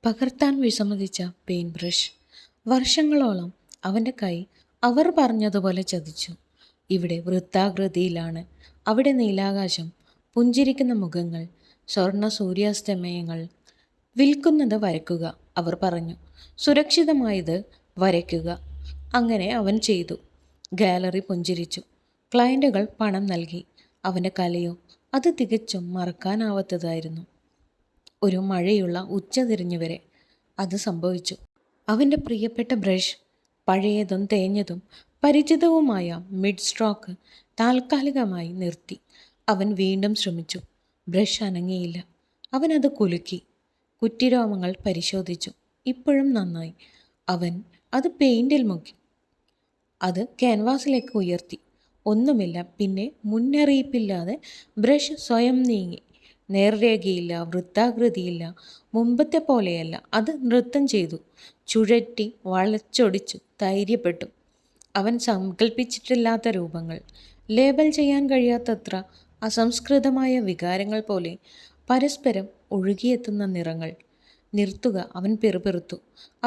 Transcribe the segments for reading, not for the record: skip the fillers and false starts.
പകർത്താൻ വിസമ്മതിച്ച paint brush. വർഷങ്ങളോളം അവൻ്റെ കൈ അവർ പറഞ്ഞതുപോലെ ചതിച്ചു. ഇവിടെ വൃത്താകൃതിയിലാണ്, അവിടെ നീലാകാശം, പുഞ്ചിരിക്കുന്ന മുഖങ്ങൾ, സ്വർണ്ണ സൂര്യാസ്തമയങ്ങൾ. വിൽക്കുന്നത് വരയ്ക്കുക, അവർ പറഞ്ഞു. സുരക്ഷിതമായത് വരയ്ക്കുക. അങ്ങനെ അവൻ ചെയ്തു. ഗാലറി പുഞ്ചിരിച്ചു. ക്ലയൻറ്റുകൾ പണം നൽകി. അവൻ്റെ കലയോ അത് തികച്ചും മറക്കാനാവാത്തതായിരുന്നു. ഒരു മഴയുള്ള ഉച്ചതിരിഞ്ഞുവരെ അത് സംഭവിച്ചു. അവൻ്റെ പ്രിയപ്പെട്ട ബ്രഷ്, പഴയതും തേഞ്ഞതും പരിചിതവുമായ മിഡ് സ്ട്രോക്ക് താൽക്കാലികമായി നിർത്തി. അവൻ വീണ്ടും ശ്രമിച്ചു. ബ്രഷ് അനങ്ങിയില്ല. അവൻ അത് കുലുക്കി. കുറ്റിരോമങ്ങൾ പരിശോധിച്ചു. ഇപ്പോഴും നന്നായി. അവൻ അത് പെയിൻറ്റിൽ മുക്കി. അത് ക്യാൻവാസിലേക്ക് ഉയർത്തി. ഒന്നുമില്ല. പിന്നെ മുന്നറിയിപ്പില്ലാതെ ബ്രഷ് സ്വയം നീങ്ങി. നേർരേഖയില്ല, വൃത്താകൃതിയില്ല, മുമ്പത്തെ പോലെയല്ല. അത് നൃത്തം ചെയ്തു, ചുഴറ്റി, വളച്ചൊടിച്ചു, ധൈര്യപ്പെട്ടു. അവൻ സങ്കല്പിച്ചിട്ടില്ലാത്ത രൂപങ്ങൾ, ലേബൽ ചെയ്യാൻ കഴിയാത്തത്ര അസംസ്കൃതമായ വികാരങ്ങൾ പോലെ പരസ്പരം ഒഴുകിയെത്തുന്ന നിറങ്ങൾ. നിർത്തുക, അവൻ പിറുപിറുത്തു.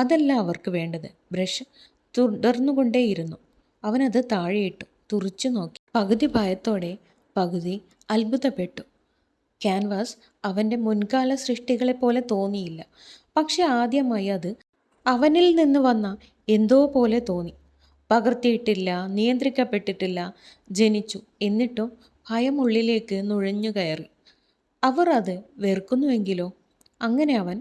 അതല്ല അവർക്ക് വേണ്ടത്. ബ്രഷ് തുടർന്നുകൊണ്ടേയിരുന്നു. അവനത് താഴെയിട്ടു, തുറിച്ചു നോക്കി. പകുതി ഭയത്തോടെ, പകുതി അത്ഭുതപ്പെട്ടു. ക്യാൻവാസ് അവൻ്റെ മുൻകാല സൃഷ്ടികളെപ്പോലെ തോന്നിയില്ല. പക്ഷെ ആദ്യമായി അത് അവനിൽ നിന്ന് വന്ന എന്തോ പോലെ തോന്നി. പകർത്തിയിട്ടില്ല, നിയന്ത്രിക്കപ്പെട്ടിട്ടില്ല, ജനിച്ചു. എന്നിട്ടും ഭയം ഉള്ളിലേക്ക് നുഴഞ്ഞു കയറി. അവർ അത് വെറുക്കുന്നുവെങ്കിലോ? അങ്ങനെ അവൻ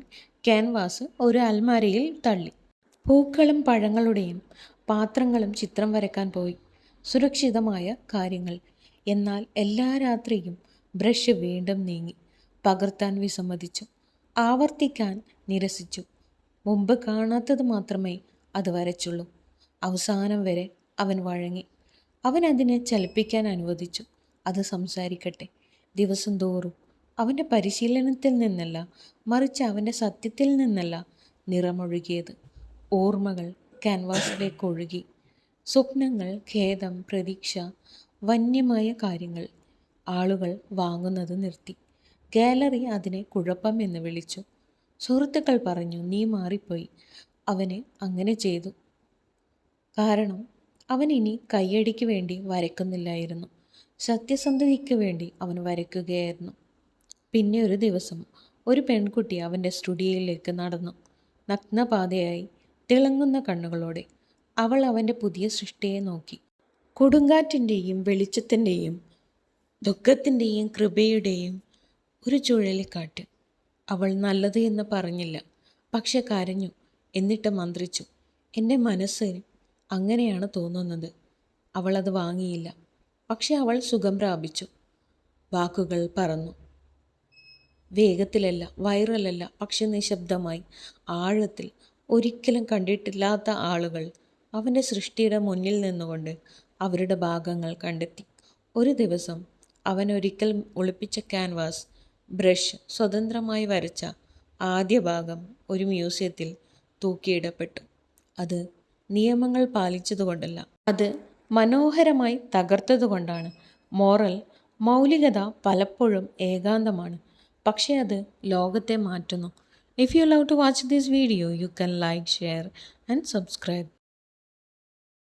ക്യാൻവാസ് ഒരു അൽമാരയിൽ തള്ളി. പൂക്കളും പഴങ്ങളുടെയും പാത്രങ്ങളും ചിത്രം വരയ്ക്കാൻ പോയി. സുരക്ഷിതമായ കാര്യങ്ങൾ. എന്നാൽ എല്ലാ രാത്രിയും ബ്രഷ് വീണ്ടും നീങ്ങി. പകർത്താൻ വിസമ്മതിച്ചു, ആവർത്തിക്കാൻ നിരസിച്ചു. മുമ്പ് കാണാത്തത് മാത്രമേ അത് വരച്ചുള്ളൂ. അവസാനം വരെ അവൻ വഴങ്ങി. അവൻ അതിനെ ചലിപ്പിക്കാൻ അനുവദിച്ചു. അത് സംസാരിക്കട്ടെ. ദിവസം തോറും അവൻ്റെ പരിശീലനത്തിൽ നിന്നല്ല, മറിച്ച് അവൻ്റെ സത്യത്തിൽ നിന്നല്ല നിറമൊഴുകിയത്. ഓർമ്മകൾ ക്യാൻവാസിലേക്ക് ഒഴുകി. സ്വപ്നങ്ങൾ, ഖേദം, പ്രതീക്ഷ, വന്യമായ കാര്യങ്ങൾ. ആളുകൾ വാങ്ങുന്നത് നിർത്തി. ഗാലറി അതിനെ കുഴപ്പം എന്ന് വിളിച്ചു. സുഹൃത്തുക്കൾ പറഞ്ഞു, നീ മാറിപ്പോയി. അവന് അങ്ങനെ ചെയ്തു. കാരണം അവൻ ഇനി കയ്യടിക്ക് വേണ്ടി വരയ്ക്കുന്നില്ലായിരുന്നു. സത്യസന്ധതയ്ക്ക് വേണ്ടി അവൻ വരയ്ക്കുകയായിരുന്നു. പിന്നെ ഒരു ദിവസം ഒരു പെൺകുട്ടി അവൻ്റെ സ്റ്റുഡിയോയിലേക്ക് നടന്നു. നഗ്നപാതയായി, തിളങ്ങുന്ന കണ്ണുകളോടെ. അവൾ അവൻ്റെ പുതിയ സൃഷ്ടിയെ നോക്കി. കൊടുങ്കാറ്റിൻ്റെയും വെളിച്ചത്തിൻ്റെയും ദുഃഖത്തിൻ്റെയും കൃപയുടെയും ഒരു ചുഴലിക്കാറ്റ്. അവൾ നല്ലത് എന്ന് പറഞ്ഞില്ല, പക്ഷെ കരഞ്ഞു. എന്നിട്ട് മന്ത്രിച്ചു, എൻ്റെ മനസ്സിന് അങ്ങനെയാണ് തോന്നുന്നത്. അവൾ അത് വാങ്ങിയില്ല, പക്ഷെ അവൾ സുഖം പ്രാപിച്ചു. വാക്കുകൾ പറന്നു. വേഗത്തിലല്ല, വൈറലല്ല, പക്ഷെ നിശബ്ദമായി, ആഴത്തിൽ. ഒരിക്കലും കണ്ടിട്ടില്ലാത്ത ആളുകൾ അവൻ്റെ സൃഷ്ടിയുടെ മുന്നിൽ നിന്നുകൊണ്ട് അവരുടെ ഭാഗങ്ങൾ കണ്ടെത്തി. ഒരു ദിവസം അവൻ ഒരിക്കൽ ഒളിപ്പിച്ച ക്യാൻവാസ് ബ്രഷ് സ്വതന്ത്രമായി വരച്ച ആദ്യ ഭാഗം ഒരു മ്യൂസിയത്തിൽ തൂക്കിയിടപ്പെട്ടു. അത് നിയമങ്ങൾ പാലിച്ചതുകൊണ്ടല്ല, അത് മനോഹരമായി തകർത്തതുകൊണ്ടാണ്. മോറൽ, മൗലികത പലപ്പോഴും ഏകാന്തമാണ്, പക്ഷേ അത് ലോകത്തെ മാറ്റുന്നു. If you love to watch this video, you can like, share and subscribe.